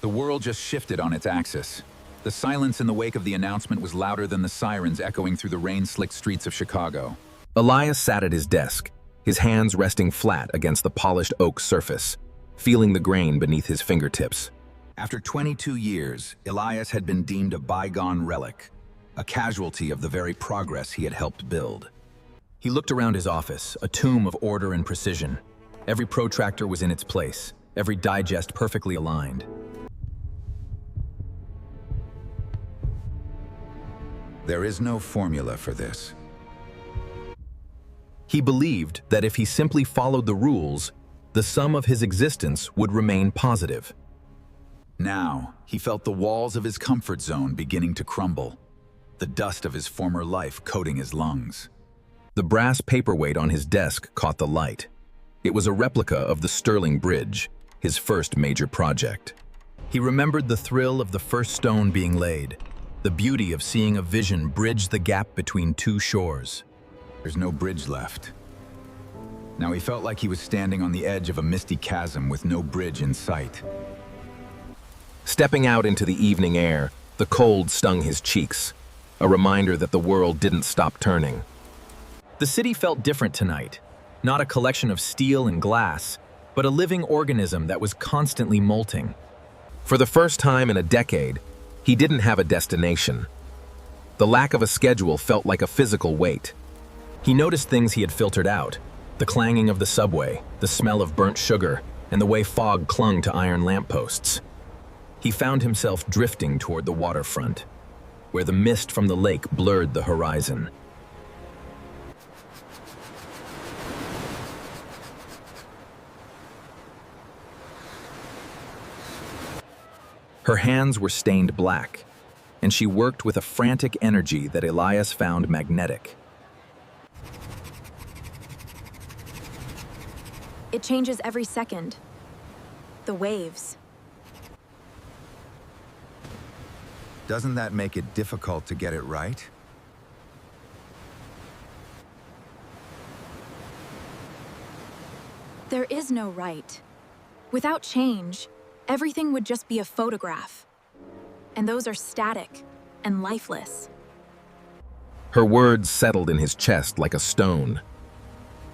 The world just shifted on its axis. The silence in the wake of the announcement was louder than the sirens echoing through the rain-slicked streets of Chicago. Elias sat at his desk, his hands resting flat against the polished oak surface, feeling the grain beneath his fingertips. After 22 years, Elias had been deemed a bygone relic, a casualty of the very progress he had helped build. He looked around his office, a tomb of order and precision. Every protractor was in its place, every digest perfectly aligned. There is no formula for this. He believed that if he simply followed the rules, the sum of his existence would remain positive. Now, he felt the walls of his comfort zone beginning to crumble, the dust of his former life coating his lungs. The brass paperweight on his desk caught the light. It was a replica of the Sterling Bridge, his first major project. He remembered the thrill of the first stone being laid, the beauty of seeing a vision bridge the gap between two shores. There's no bridge left. Now he felt like he was standing on the edge of a misty chasm with no bridge in sight. Stepping out into the evening air, the cold stung his cheeks, a reminder that the world didn't stop turning. The city felt different tonight, not a collection of steel and glass, but a living organism that was constantly molting. For the first time in a decade, he didn't have a destination. The lack of a schedule felt like a physical weight. He noticed things he had filtered out, the clanging of the subway, the smell of burnt sugar, and the way fog clung to iron lampposts. He found himself drifting toward the waterfront, where the mist from the lake blurred the horizon. Her hands were stained black, and she worked with a frantic energy that Elias found magnetic. It changes every second. The waves. Doesn't that make it difficult to get it right? There is no right. Without change, everything would just be a photograph. And those are static and lifeless. Her words settled in his chest like a stone.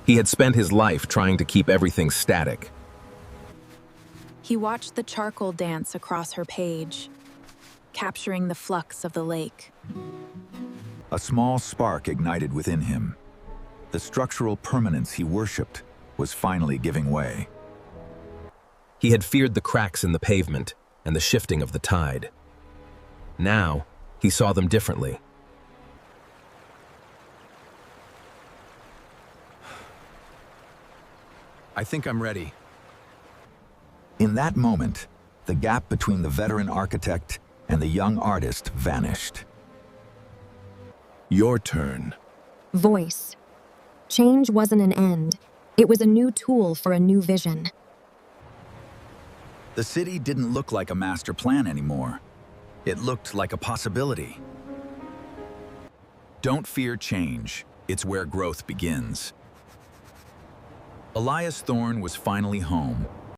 He had spent his life trying to keep everything static. He watched the charcoal dance across her page, capturing the flux of the lake. A small spark ignited within him. The structural permanence he worshipped was finally giving way. He had feared the cracks in the pavement and the shifting of the tide. Now, he saw them differently. I think I'm ready. In that moment, the gap between the veteran architect and the young artist vanished. Your turn. Voice. Change wasn't an end. It was a new tool for a new vision. The city didn't look like a master plan anymore. It looked like a possibility. Don't fear change. It's where growth begins. Elias Thorne was finally home,